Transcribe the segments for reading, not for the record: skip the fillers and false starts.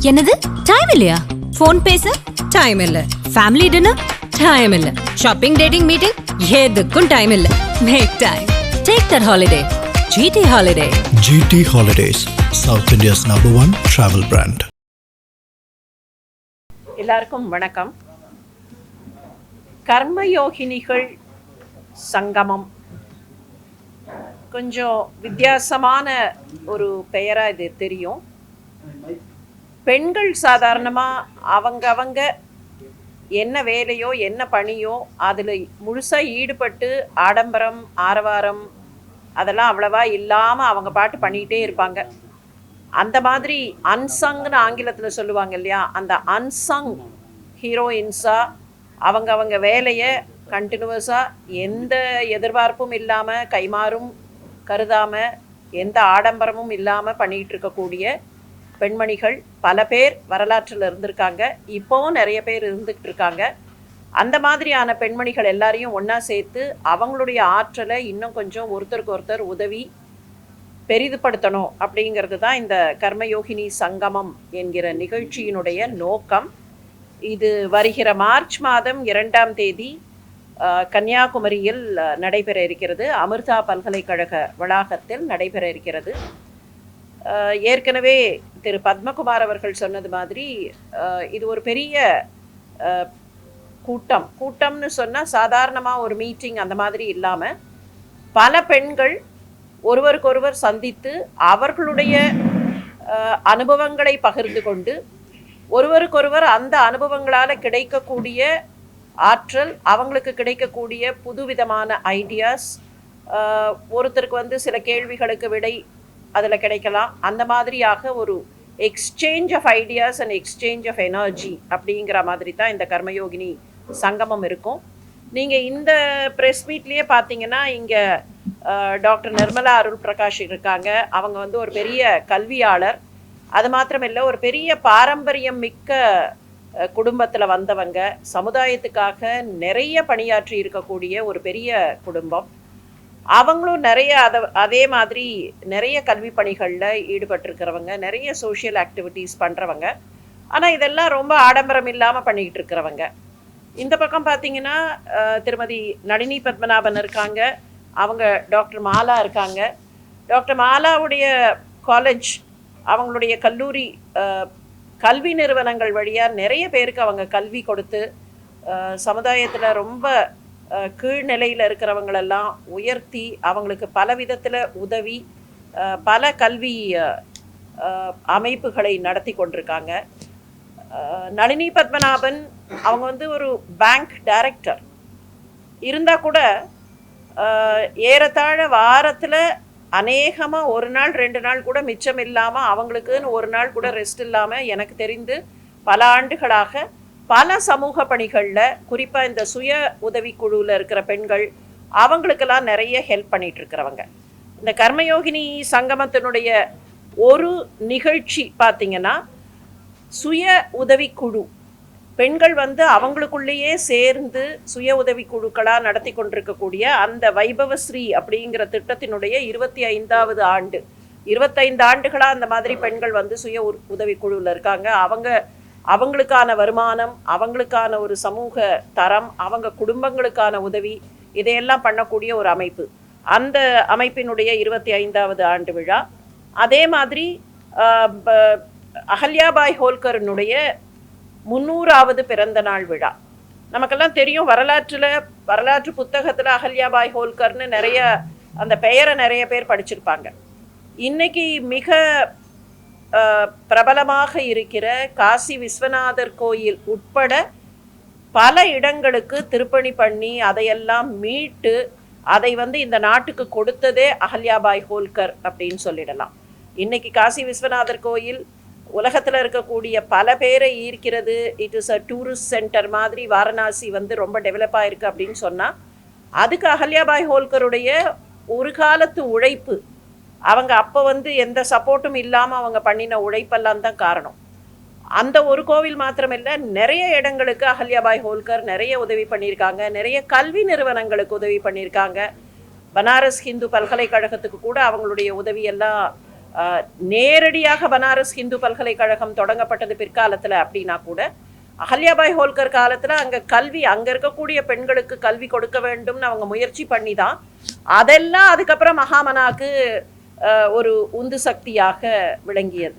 என்னது டைம் இல்லையா? ஃபோன் பேச டைம் இல்ல, ஃபேமிலி டின்னர் டைம் இல்ல, ஷாப்பிங் டேட்டிங் மீட்டிங் எதுக்கும் டைம் இல்ல. Make time. Take that holiday. GT Holiday. GT Holidays, South India's #1 travel brand. எல்லாருக்கும் வணக்கம். கர்மயோகினிகள் சங்கமம் கொஞ்சம் வித்தியாசமான ஒரு பெயராக இது தெரியும். பெண்கள் சாதாரணமாக அவங்க என்ன வேலையோ என்ன பணியோ அதில் முழுசாக ஈடுபட்டு ஆடம்பரம் ஆரவாரம் அதெல்லாம் அவ்வளவா இல்லாமல் அவங்க பாட்டு பண்ணிகிட்டே இருப்பாங்க. அந்த மாதிரி அன்சங்னு ஆங்கிலத்தில் சொல்லுவாங்க இல்லையா, அந்த அன்சங் ஹீரோயின்ஸாக அவங்க வேலையை கண்டினியூஸாக எந்த எதிர்பார்ப்பும் இல்லாமல் கைமாறும் கருதாமல் எந்த ஆடம்பரமும் இல்லாமல் பண்ணிகிட்டு இருக்கக்கூடிய பெண்மணிகள் பல பேர் வரலாற்றில் இருந்திருக்காங்க. இப்போவும் நிறைய பேர் இருந்துக்கிட்டு இருக்காங்க. அந்த மாதிரியான பெண்மணிகள் எல்லாரையும் ஒன்றா சேர்த்து அவங்களுடைய ஆற்றலை இன்னும் கொஞ்சம் ஒருத்தருக்கு ஒருத்தர் உதவி பெரிதுபடுத்தணும் அப்படிங்கிறது தான் இந்த கர்மயோகினி சங்கமம் என்கிற நிகழ்ச்சியினுடைய நோக்கம். இது வருகிற மார்ச் மாதம் 2ஆம் தேதி கன்னியாகுமரியில் நடைபெற இருக்கிறது. அமிர்தா பல்கலைக்கழக வளாகத்தில் நடைபெற இருக்கிறது. ஏற்கனவே திரு பத்மகுமார் அவர்கள் சொன்னது மாதிரி இது ஒரு பெரிய கூட்டம்னு சொன்னால் சாதாரணமாக ஒரு மீட்டிங் அந்த மாதிரி இல்லாமல் பல பெண்கள் ஒருவருக்கொருவர் சந்தித்து அவர்களுடைய அனுபவங்களை பகிர்ந்து கொண்டு ஒருவருக்கொருவர் அந்த அனுபவங்களால் கிடைக்கக்கூடிய ஆற்றல், அவங்களுக்கு கிடைக்கக்கூடிய புதுவிதமான ஐடியாஸ், ஒருத்தருக்கு சில கேள்விகளுக்கு விடை அதில் கிடைக்கலாம். அந்த மாதிரியாக ஒரு exchange of ideas and exchange of energy அப்படிங்கிற மாதிரி தான் இந்த கர்மயோகினி சங்கமம் இருக்கும். நீங்கள் இந்த ப்ரெஸ் மீட்லேயே பார்த்தீங்கன்னா இங்கே டாக்டர் நிர்மலா அருள் பிரகாஷ் இருக்காங்க. அவங்க ஒரு பெரிய கல்வியாளர். அது மாத்திரமில்லை, ஒரு பெரிய பாரம்பரியம் மிக்க குடும்பத்தில் வந்தவங்க, சமுதாயத்துக்காக நிறைய பணியாற்றி இருக்கக்கூடிய ஒரு பெரிய குடும்பம். அவங்களும் நிறைய அதே மாதிரி நிறைய கல்வி பணிகளில் ஈடுபட்டிருக்கிறவங்க, நிறைய சோஷியல் ஆக்டிவிட்டீஸ் பண்ணுறவங்க. ஆனால் இதெல்லாம் ரொம்ப ஆடம்பரம் இல்லாமல் பண்ணிக்கிட்டு இருக்கிறவங்க. இந்த பக்கம் பார்த்தீங்கன்னா திருமதி நளினி பத்மநாபன் இருக்காங்க. அவங்க டாக்டர் மாலா இருக்காங்க. டாக்டர் மாலாவுடைய காலேஜ், அவங்களுடைய கல்லூரி, கல்வி நிறுவனங்கள் வழியாக நிறைய பேருக்கு அவங்க கல்வி கொடுத்து சமுதாயத்தில் ரொம்ப கீழ்நிலையில் இருக்கிறவங்களெல்லாம் உயர்த்தி அவங்களுக்கு பல விதத்தில் உதவி பல கல்வி அமைப்புகளை நடத்தி கொண்டிருக்காங்க. நளினி பத்மநாபன் அவங்க ஒரு பேங்க் டைரக்டர் இருந்தால் கூட ஏறத்தாழ வாரத்தில் அநேகமாக ஒரு நாள் 2 நாள் கூட மிச்சம் இல்லாமல் அவங்களுக்குன்னு ஒரு நாள் கூட ரெஸ்ட் இல்லாமல் எனக்கு தெரிந்து பல ஆண்டுகளாக பல சமூக பணிகளில், குறிப்பாக இந்த சுய உதவிக்குழுவில் இருக்கிற பெண்கள் அவங்களுக்கெல்லாம் நிறைய ஹெல்ப் பண்ணிகிட்டு இருக்கிறவங்க. இந்த கர்மயோகினி சங்கமத்தினுடைய ஒரு நிகழ்ச்சி பார்த்திங்கன்னா சுய உதவிக்குழு பெண்கள் அவங்களுக்குள்ளேயே சேர்ந்து சுய உதவிக்குழுக்களாக நடத்தி கொண்டிருக்கக்கூடிய அந்த வைபவஸ்ரீ அப்படிங்கிற திட்டத்தினுடைய 25வது ஆண்டு. 25 ஆண்டுகளாக அந்த மாதிரி பெண்கள் சுய உதவிக்குழுவில் இருக்காங்க. அவங்களுக்கான வருமானம், அவங்களுக்கான ஒரு சமூக தரம், அவங்க குடும்பங்களுக்கான உதவி, இதையெல்லாம் பண்ணக்கூடிய ஒரு அமைப்பு. அந்த அமைப்பினுடைய 25வது ஆண்டு விழா. அதே மாதிரி அகல்யாபாய் ஹோல்கரனுடைய 300வது பிறந்த நாள் விழா. நமக்கெல்லாம் தெரியும், வரலாற்று புத்தகத்தில் அகல்யாபாய் ஹோல்கர்னு நிறைய அந்த பெயரை நிறைய பேர் படிச்சிருப்பாங்க. இன்னைக்கு மிக பிரபலமாக இருக்கிற காசி விஸ்வநாதர் கோயில் உட்பட பல இடங்களுக்கு திருப்பணி பண்ணி அதையெல்லாம் மீட்டு அதை இந்த நாட்டுக்கு கொடுத்ததே அகல்யாபாய் ஹோல்கர் அப்படின்னு சொல்லிடலாம். இன்னைக்கு காசி விஸ்வநாதர் கோயில் உலகத்தில் இருக்கக்கூடிய பல பேரை ஈர்க்கிறது. It is a tourist centre மாதிரி. வாரணாசி ரொம்ப டெவலப் ஆயிருக்கு அப்படின்னு சொன்னால் அதுக்கு அகல்யாபாய் ஹோல்கருடைய ஒரு காலத்து உழைப்பு, அவங்க அப்போ எந்த சப்போர்ட்டும் இல்லாமல் அவங்க பண்ணின உழைப்பெல்லாம் தான் காரணம். அந்த ஒரு கோவில் மாத்திரமில்லை, நிறைய இடங்களுக்கு அகல்யாபாய் ஹோல்கர் நிறைய உதவி பண்ணியிருக்காங்க. நிறைய கல்வி நிறுவனங்களுக்கு உதவி பண்ணியிருக்காங்க. பனாரஸ் ஹிந்து பல்கலைக்கழகத்துக்கு கூட அவங்களுடைய உதவியெல்லாம் நேரடியாக பனாரஸ் ஹிந்து பல்கலைக்கழகம் தொடங்கப்பட்டது பிற்காலத்தில் அப்படின்னா கூட அகல்யாபாய் ஹோல்கர் காலத்தில் அங்கே அங்கே இருக்கக்கூடிய பெண்களுக்கு கல்வி கொடுக்க வேண்டும்னு அவங்க முயற்சி பண்ணி தான் அதெல்லாம் அதுக்கப்புறம் மகாமனாக்கு ஒரு உந்து சக்தியாக விளங்கியது.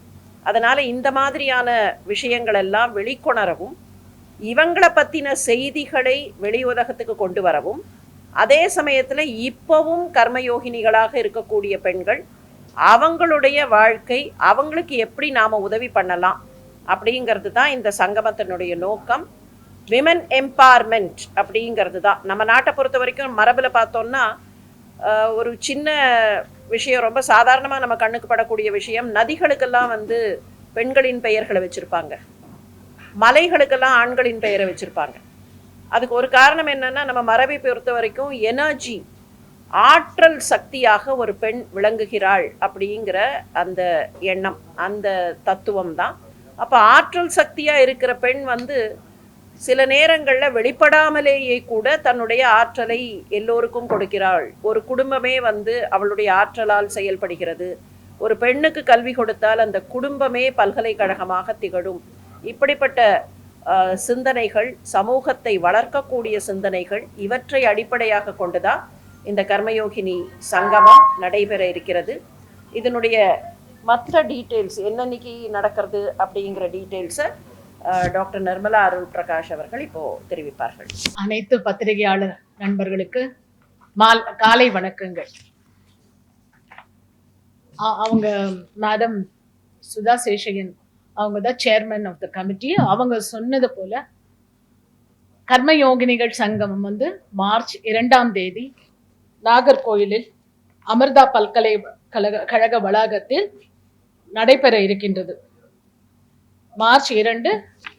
அதனால் இந்த மாதிரியான விஷயங்கள் எல்லாம் வெளிக்கொணரவும் இவங்களை பற்றின செய்திகளை வெளியுலகத்துக்கு கொண்டு வரவும் அதே சமயத்தில் இப்போவும் கர்மயோகினிகளாக இருக்கக்கூடிய பெண்கள் அவங்களுடைய வாழ்க்கை அவங்களுக்கு எப்படி நாம் உதவி பண்ணலாம் அப்படிங்கிறது தான் இந்த சங்கமத்தினுடைய நோக்கம். விமன் எம்பவர்மெண்ட் அப்படிங்கிறது தான் நம்ம நாட்டை பொறுத்த வரைக்கும் மரபில் பார்த்தோம்னா ஒரு சின்ன விஷயம், ரொம்ப சாதாரணமாக நம்ம கண்ணுக்கு படக்கூடிய விஷயம், நதிகளுக்கெல்லாம் பெண்களின் பெயர்களை வச்சுருப்பாங்க, மலைகளுக்கெல்லாம் ஆண்களின் பெயரை வச்சுருப்பாங்க. அதுக்கு ஒரு காரணம் என்னென்னா நம்ம மரபை பொறுத்த வரைக்கும் எனர்ஜி, ஆற்றல் சக்தியாக ஒரு பெண் விளங்குகிறாள் அப்படிங்கிற அந்த எண்ணம், அந்த தத்துவம் தான். அப்போ ஆற்றல் சக்தியாக இருக்கிற பெண் சில நேரங்களில் வெளிப்படாமலேயே கூட தன்னுடைய ஆற்றலை எல்லோருக்கும் கொடுக்கிறாள். ஒரு குடும்பமே அவளுடைய ஆற்றலால் செயல்படுகிறது. ஒரு பெண்ணுக்கு கல்வி கொடுத்தால் அந்த குடும்பமே பல்கலைக்கழகமாக திகழும். இப்படிப்பட்ட சிந்தனைகள், சமூகத்தை வளர்க்கக்கூடிய சிந்தனைகள், இவற்றை அடிப்படையாக கொண்டுதான் இந்த கர்மயோகினி சங்கமம் நடைபெற இருக்கிறது. இதனுடைய மற்ற டீட்டெயில்ஸ் என்னன்னைக்கு நடக்கிறது அப்படிங்கிற டீட்டெயில்ஸை டாக்டர் நிர்மலா அருள் பிரகாஷ் அவர்கள் இப்போ தெரிவிப்பார்கள். அனைத்து பத்திரிகையாளர் நண்பர்களுக்கு காலை வணக்கங்கள். அவங்க மேடம் சுதா சேஷையன், அவங்க தான் சேர்மன் ஆஃப் த கமிட்டி. அவங்க சொன்னது போல கர்மயோகினிகள் சங்கமம் மார்ச் 2ஆம் தேதி நாகர்கோயிலில் அமிர்தா பல்கலைக்கழக வளாகத்தில் நடைபெற இருக்கின்றது. மார்ச் 2,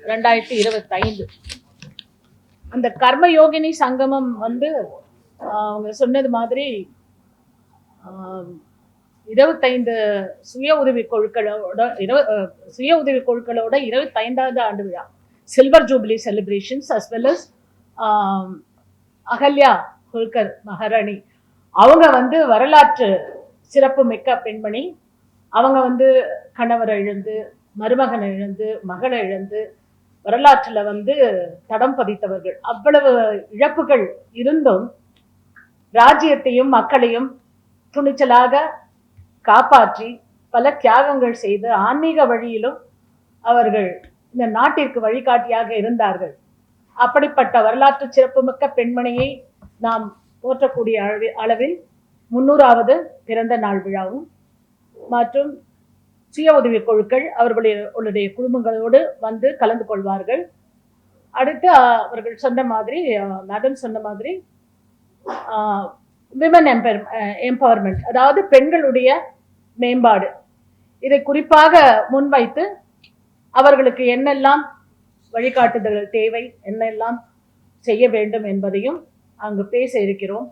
2025. அந்த கர்மயோகினி சங்கமம் அவங்க சொன்னது மாதிரி 25 சுய உதவி குழுக்களோட 25வது ஆண்டு விழா, silver jubilee celebrations, as well as Ahilya Holkar மகாராணி. அவங்க வரலாற்று சிறப்பு மிக்க பெண்மணி. அவங்க கணவரை இழந்து, மருமகனை இழந்து, மகளை இழந்து வரலாற்றில் தடம் பதித்தவர்கள். அவ்வளவு இழப்புகள் இருந்தும் ராஜ்யத்தையும் மக்களையும் துணிச்சலாக காப்பாற்றி பல தியாகங்கள் செய்து ஆன்மீக வழியிலும் அவர்கள் இந்த நாட்டிற்கு வழிகாட்டியாக இருந்தார்கள். அப்படிப்பட்ட வரலாற்று சிறப்புமிக்க பெண்மணியை நாம் போற்றக்கூடிய அளவில் 300வது பிறந்த நாள் விழாவும் மற்றும் சுய உதவி குழுக்கள் அவர்களுடைய குடும்பங்களோடு கலந்து கொள்வார்கள். அடுத்து அவர்கள் சொன்ன மாதிரி, மேடம் சொன்ன மாதிரி, விமன் எம்பவர்மெண்ட், அதாவது பெண்களுடைய மேம்பாடு, இதை குறிப்பாக முன்வைத்து அவர்களுக்கு என்னெல்லாம் வழிகாட்டுதல்கள் தேவை, என்னெல்லாம் செய்ய வேண்டும் என்பதையும் அங்கு பேச இருக்கிறோம்.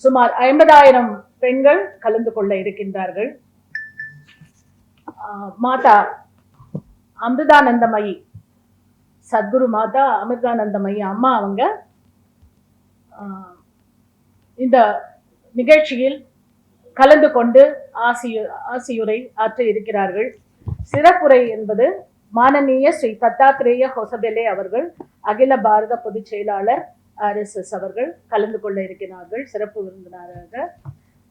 சுமார் 50,000 பெண்கள் கலந்து கொள்ள இருக்கின்றார்கள். மாதா அமிர்தானந்தமயி, சத்குரு மாதா அமிர்தானந்தமயி அம்மா அவங்க இந்த நிகழ்ச்சியில் கலந்து கொண்டு ஆசியுரை ஆற்ற இருக்கிறார்கள். சிறப்புரை என்பது மானனீய ஸ்ரீ தத்தாத்ரேய ஹொசபெலே அவர்கள், அகில பாரத பொதுச் செயலாளர் RSS அவர்கள் கலந்து கொள்ள இருக்கிறார்கள் சிறப்பு விருந்தினராக.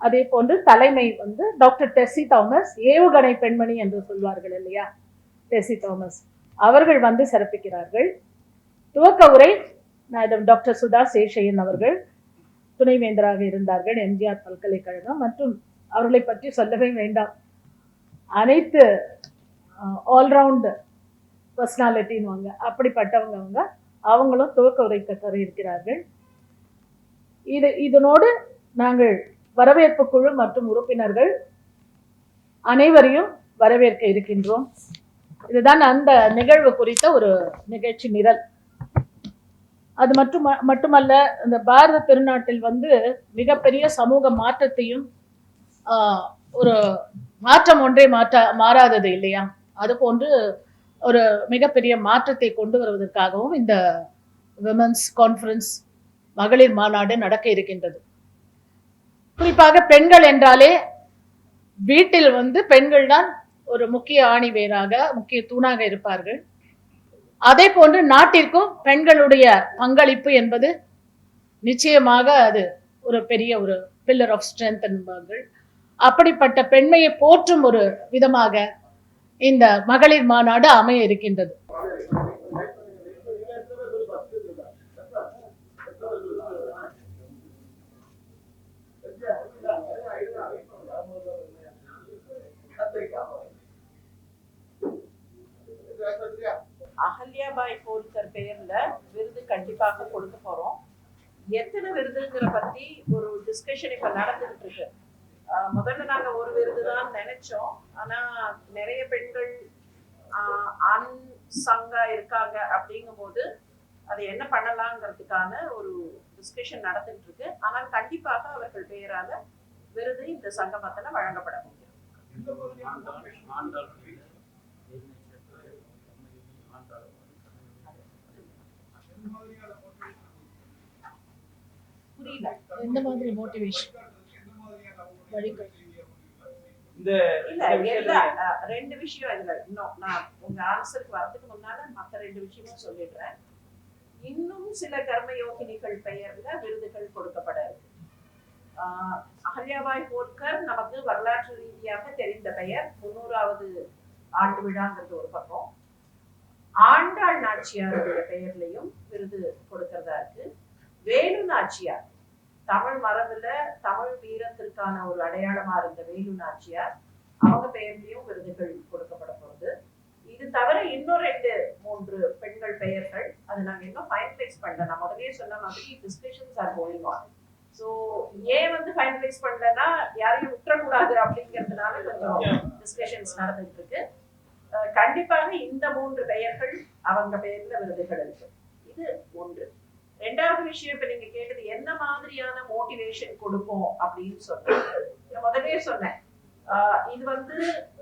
அதே போன்று தலைமை டாக்டர் டெஸ்ஸி தாமஸ், ஏவுகணை பெண்மணி என்று சொல்வார்கள் இல்லையா, டெஸ்ஸி தாமஸ் அவர்கள் சிறப்பிக்கிறார்கள். துவக்க உரை மேடம் டாக்டர் சுதா சேஷையன் அவர்கள், துணைவேந்தராக இருந்தார்கள் எம்ஜிஆர் பல்கலைக்கழகம். மற்றும் அவர்களை பற்றி சொல்லவே வேண்டாம், அனைத்து ஆல்ரவுண்ட் பர்சனாலிட்டின்னு அப்படிப்பட்டவங்க அவங்களும் துவக்க உரை தர இருக்கிறார்கள். இதனோடு நாங்கள் வரவேற்பு குழு மற்றும் உறுப்பினர்கள் அனைவரையும் வரவேற்க இருக்கின்றோம். இதுதான் அந்த நிகழ்வு குறித்த ஒரு நிகழ்ச்சி நிரல். அது மட்டுமல்ல, இந்த பாரத திருநாட்டில் மிகப்பெரிய சமூக மாற்றத்தையும் ஒரு மாற்றம் ஒன்றே மாறாதது இல்லையா, அது போன்று ஒரு மிகப்பெரிய மாற்றத்தை கொண்டு வருவதற்காகவும் இந்த விமன்ஸ் கான்ஃபரன்ஸ், மகளிர் மாநாடு நடக்க இருக்கின்றது. குறிப்பாக பெண்கள் என்றாலே வீட்டில் வந்து பெண்கள் தான் ஒரு முக்கிய ஆணி வேராக முக்கிய தூணாக இருப்பார்கள். அதே போன்று நாட்டிற்கும் பெண்களுடைய பங்களிப்பு என்பது நிச்சயமாக அது ஒரு பெரிய ஒரு பில்லர் ஆஃப் ஸ்ட்ரென்த் என்பார்கள். அப்படிப்பட்ட பெண்மையை போற்றும் ஒரு விதமாக இந்த மகளிர் மாநாடு அமைய இருக்கின்றது. அகல்யாபாய் ஹோல்கர் பெயர்ல விருது கண்டிப்பாக கொடுக்க போறோம். எத்தனை விருதுங்கிற பத்தி ஒரு டிஸ்கஷன் இப்ப நடந்துகிட்டு இருக்கு. முதல்ல நாங்க ஒரு விருது தான் நினைச்சோம். ஆனா நிறைய பெண்கள் அன்சங்கா இருக்காங்க. அப்படிங்கும் போது அதை என்ன பண்ணலாங்கிறதுக்கான ஒரு டிஸ்கஷன் நடந்துட்டு இருக்கு. ஆனால் கண்டிப்பாக அவர்கள் பெயரால விருது இந்த சங்கமத்துல வழங்கப்பட முடியும். புரியல, எந்த மாதிரி மோட்டிவேஷன்? இல்ல ரெண்டு விஷயம் இதுல. இன்னும் நான் உங்க ஆன்சருக்கு வரதுக்கு முன்னால மத்த ரெண்டு விஷயமும் சொல்லிடுறேன். இன்னும் சில கர்மயோகினிகள் பெயர்ல விருதுகள் கொடுக்கப்பட இருக்கு. அகல்யாபாய் ஹோல்கர் நமக்கு வரலாற்று ரீதியாக தெரிந்த பெயர். 300வது ஆண்டு விழாங்கிறது ஒரு பக்கம். ஆண்டாள் நாச்சியாருடைய பெயர்லயும் விருது கொடுக்கறதா இருக்கு. வேலு நாச்சியார் தமிழ் மரபுல தமிழ் வீரத்திற்கான ஒரு அடையாளமா இருந்த வேலு நாச்சியார், அவங்க பெயர்லயும் விருதுகள் கொடுக்கப்பட போகுது. இது தவிர இன்னும் 2-3 பெண்கள் பெயர்கள், அது நாங்க இன்னும் ஃபைனலைஸ் பண்ணல. நான் முதலே சொன்ன மாதிரி discussions are going on. So ஏன் வந்து ஃபைனலைஸ் பண்ணலன்னா யாரையும் விட்டுறக்கூடாது அப்படிங்கிறதுனால கொஞ்சம் டிஸ்கஷன்ஸ் நடந்துட்டு இருக்கு. கண்டிப்பாக இந்த 3 பெயர்கள் அவங்க பெயர்ல விருதுகள் இருக்கு. இது ஒன்று. ரெண்டாவது விஷயம், இப்ப நீங்க கேட்டது என்ன மாதிரியான மோட்டிவேஷன் கொடுப்போம் அப்படின்னு சொன்னேன். முதலே சொன்னேன், இது வந்து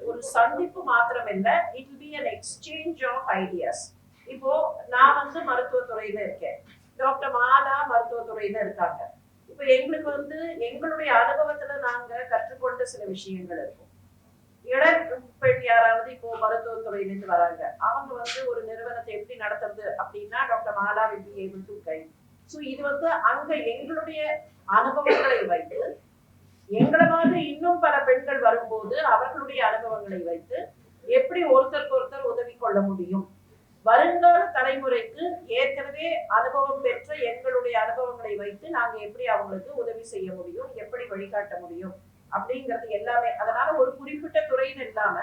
ஒரு சந்திப்பு மாத்திரம் இல்ல, it will be an exchange of ideas. இப்போ நான் வந்து மருத்துவத்துறையில இருக்கேன், டாக்டர் மாலா மருத்துவத்துறையில இருக்காங்க. இப்போ எங்களுக்கு வந்து எங்களுடைய அனுபவத்துல நாங்க கற்றுக்கொண்ட சில விஷயங்கள் இருக்கும். பெண் யாராவது இப்போ மருத்துவத்துறையிலிருந்து வராங்க, அவங்க வந்து ஒரு நிறுவனத்தை எப்படி நடத்துறது அப்படின்னா doctor Mala will be able to guide. So இது வந்து அங்க எங்களுடைய அனுபவங்களை வைத்து, எங்களை மாதிரி இன்னும் பல பெண்கள் வரும்போது அவர்களுடைய அனுபவங்களை வைத்து எப்படி ஒருத்தருக்கு ஒருத்தர் உதவி கொள்ள முடியும், வருங்கால தலைமுறைக்கு ஏற்கனவே அனுபவம் பெற்ற எங்களுடைய அனுபவங்களை வைத்து நாங்க எப்படி அவங்களுக்கு உதவி செய்ய முடியும், எப்படி வழிகாட்ட முடியும் அப்படிங்கிறது எல்லாமே. அதனால ஒரு குறிப்பிட்ட துறைன்னு இல்லாம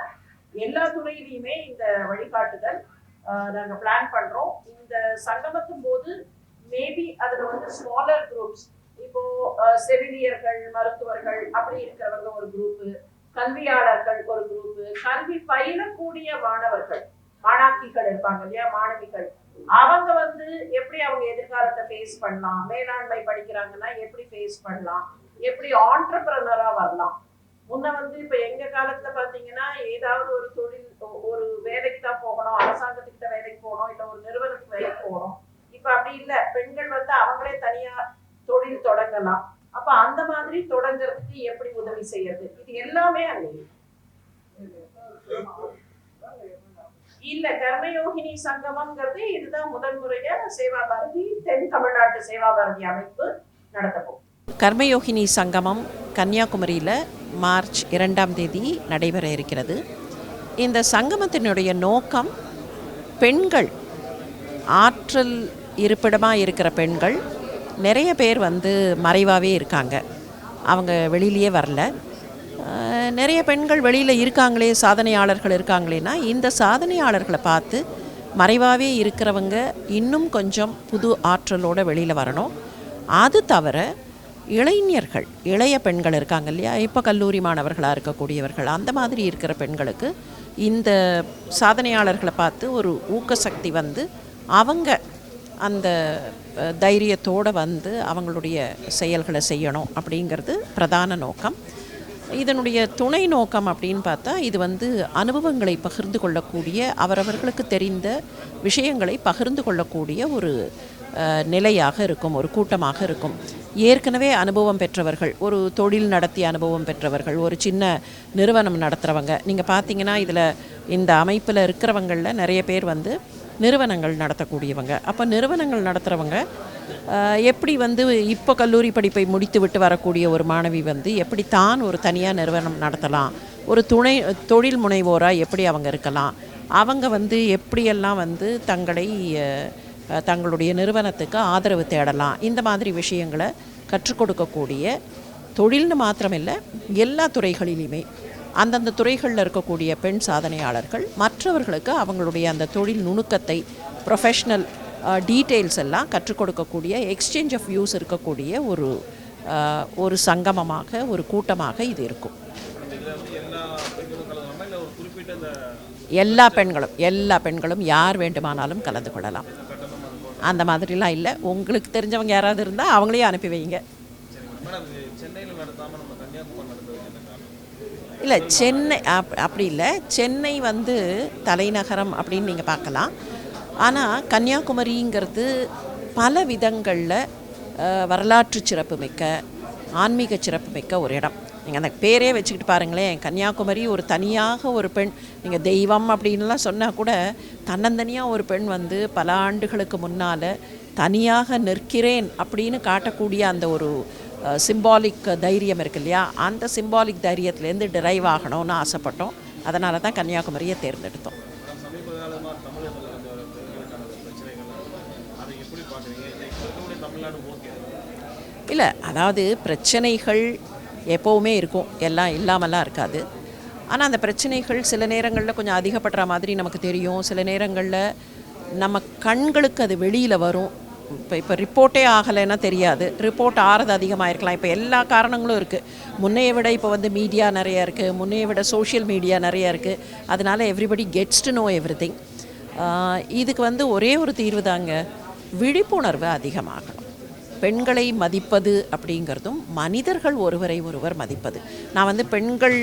எல்லா துறையிலையுமே இந்த வழிகாட்டுதல் நாங்க பிளான் பண்றோம். இந்த சங்கமத்தும் போது மேபி அதுல வந்து ஸ்மாலர் குரூப்ஸ், இப்போ செவிலியர்கள், மருத்துவர்கள் அப்படி இருக்கிறவங்க ஒரு குரூப்பு, கல்வியாளர்கள் ஒரு குரூப்பு, கல்வி பயிலக்கூடிய மாணவர்கள் மாணாக்கிகள் இருப்பாங்க இல்லையா, மாணவிகள், அவங்க வந்து எப்படி அவங்க எதிர்காலத்தை ஃபேஸ் பண்ணலாம், மேலாண்மை படிக்கிறாங்கன்னா எப்படி ஃபேஸ் பண்ணலாம், எப்படி ஆண்டர்பிரனரா வரலாம். முன்ன வந்து இப்ப எங்க காலத்துல பாத்தீங்கன்னா ஏதாவது ஒரு தொழில், ஒரு வேலைக்கு தான் போகணும், அரசாங்கத்துக்கிட்ட வேலைக்கு போகணும், இல்ல ஒரு நிறுவனத்துக்கு வேலைக்கு போகணும். இப்ப அப்படி இல்ல, பெண்கள் வந்து அவங்களே தனியா தொழில் தொடங்கலாம். அப்ப அந்த மாதிரி தொடங்குறதுக்கு எப்படி உதவி செய்யறது, இது எல்லாமே அங்கே இல்ல. கர்மயோகினி சங்கமம்ங்கிறது இதுதான் முதல் முறையா சேவா பாரதி, தென் தமிழ்நாட்டு சேவா பாரதி அமைப்பு நடத்தப்போம். கர்மயோகினி சங்கமம் கன்னியாகுமரியில் மார்ச் 2ஆம் தேதி நடைபெற இருக்கிறது. இந்த சங்கமத்தினுடைய நோக்கம், பெண்கள், ஆற்றல் இருப்பிடமாக இருக்கிற பெண்கள் நிறைய பேர் வந்து மறைவாகவே இருக்காங்க, அவங்க வெளியிலேயே வரல. நிறைய பெண்கள் வெளியில் இருக்காங்களே, சாதனையாளர்கள் இருக்காங்களேன்னா இந்த சாதனையாளர்களை பார்த்து மறைவாகவே இருக்கிறவங்க இன்னும் கொஞ்சம் புது ஆற்றலோடு வெளியில் வரணும். அது தவிர இளைஞர்கள், இளைய பெண்கள் இருக்காங்க இல்லையா, இப்போ கல்லூரி மாணவர்களாக இருக்கக்கூடியவர்கள், அந்த மாதிரி இருக்கிற பெண்களுக்கு இந்த சாதனையாளர்களை பார்த்து ஒரு ஊக்கசக்தி வந்து அவங்க அந்த தைரியத்தோடு வந்து அவங்களுடைய செயல்களை செய்யணும் அப்படிங்கிறது பிரதான நோக்கம். இதனுடைய துணை நோக்கம் அப்படின்னு பார்த்தா, இது வந்து அனுபவங்களை பகிர்ந்து கொள்ளக்கூடிய, அவரவர்களுக்கு தெரிந்த விஷயங்களை பகிர்ந்து கொள்ளக்கூடிய ஒரு நிலையாக இருக்கும், ஒரு கூட்டமாக இருக்கும். ஏற்கனவே அனுபவம் பெற்றவர்கள், ஒரு தொழில் நடத்திய அனுபவம் பெற்றவர்கள், ஒரு சின்ன நிறுவனம் நடத்துகிறவங்க, நீங்கள் பார்த்தீங்கன்னா இதில் இந்த அமைப்பில் இருக்கிறவங்களில் நிறைய பேர் வந்து நிறுவனங்கள் நடத்தக்கூடியவங்க. அப்போ நிறுவனங்கள் நடத்துகிறவங்க எப்படி வந்து இப்போ கல்லூரி படிப்பை முடித்து விட்டு வரக்கூடிய ஒரு மாணவி வந்து எப்படி தான் ஒரு தனியாக நிறுவனம் நடத்தலாம், ஒரு தொழில் முனைவோராக எப்படி அவங்க இருக்கலாம், அவங்க வந்து எப்படியெல்லாம் வந்து தங்களுடைய நிறுவனத்துக்கு ஆதரவு தேடலாம், இந்த மாதிரி விஷயங்களை கற்றுக் கொடுக்கக்கூடிய, தொழில்னு மாத்திரமில்லை எல்லா துறைகளிலுமே அந்தந்த துறைகளில் இருக்கக்கூடிய பெண் சாதனையாளர்கள் மற்றவர்களுக்கு அவங்களுடைய அந்த தொழில் நுணுக்கத்தை, ப்ரொஃபஷ்னல் டீட்டெயில்ஸ் எல்லாம் கற்றுக் கொடுக்கக்கூடிய, எக்ஸ்சேஞ்ச் ஆஃப் வியூஸ் இருக்கக்கூடிய ஒரு சங்கமமாக, ஒரு கூட்டமாக இது இருக்கும். எல்லா பெண்களும் யார் வேண்டுமானாலும் கலந்து கொள்ளலாம். அந்த மாதிரிலாம் இல்லை. உங்களுக்கு தெரிஞ்சவங்க யாராவது இருந்தால் அவங்களையும் அனுப்பி வைங்க. இல்லை, சென்னை அப்படி இல்லை. சென்னை வந்து தலைநகரம் அப்படின்னு நீங்கள் பார்க்கலாம். ஆனால் கன்னியாகுமரிங்கிறது பல விதங்களில் வரலாற்று சிறப்புமிக்க, ஆன்மீக சிறப்புமிக்க ஒரு இடம். நீங்கள் அந்த பேரே வச்சுக்கிட்டு பாருங்களேன், கன்னியாகுமரி ஒரு தனியாக ஒரு பெண், நீங்கள் தெய்வம் அப்படின்லாம் சொன்னால் கூட தன்னந்தனியாக ஒரு பெண் வந்து பல ஆண்டுகளுக்கு முன்னால் தனியாக நிற்கிறேன் அப்படின்னு காட்டக்கூடிய அந்த ஒரு சிம்பாலிக் தைரியம் இருக்கு இல்லையா, அந்த சிம்பாலிக் தைரியத்துலேருந்து டிரைவ் ஆகணும்னு ஆசைப்பட்டோம். அதனால தான் கன்னியாகுமரியை தேர்ந்தெடுத்தோம். இல்லை, அதாவது பிரச்சனைகள் எப்போவுமே இருக்கும், எல்லாம் இல்லாமலாம் இருக்காது. ஆனால் அந்த பிரச்சனைகள் சில நேரங்களில் கொஞ்சம் அதிகப்படுற மாதிரி நமக்கு தெரியும், சில நேரங்களில் நம்ம கண்களுக்கு அது வெளியில் வரும். இப்போ ரிப்போர்ட்டே ஆகலைன்னா தெரியாது, ரிப்போர்ட் ஆறது அதிகமாக இருக்கலாம். இப்போ எல்லா காரணங்களும் இருக்குது. முன்னையை விட இப்போ வந்து மீடியா நிறையா இருக்குது, முன்னையை விட சோஷியல் மீடியா நிறையா இருக்குது. அதனால் everybody gets to know everything. இதுக்கு வந்து ஒரே ஒரு தீர்வு தாங்க, விழிப்புணர்வு அதிகமாகணும். பெண்களை மதிப்பது அப்படிங்கிறதும் மனிதர்கள் ஒருவரை ஒருவர் மதிப்பது. நான் வந்து பெண்கள்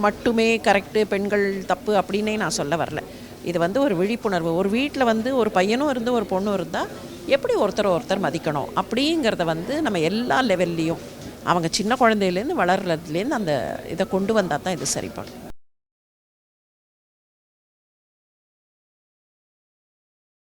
மட்டுமே கரெக்டு, பெண்கள் தப்பு அப்படின்னே நான் சொல்ல வரல. இது வந்து ஒரு விழிப்புணர்வு. ஒரு வீட்டில் வந்து ஒரு பையனும் இருந்து ஒரு பொண்ணும் இருந்தால் எப்படி ஒருத்தர் மதிக்கணும் அப்படிங்கிறத வந்து நம்ம எல்லா லெவல்லையும், அவங்க சின்ன குழந்தையிலேருந்து வளர்றதுலேருந்து அந்த இதை கொண்டு வந்தால் தான் இது சரிப்படும்.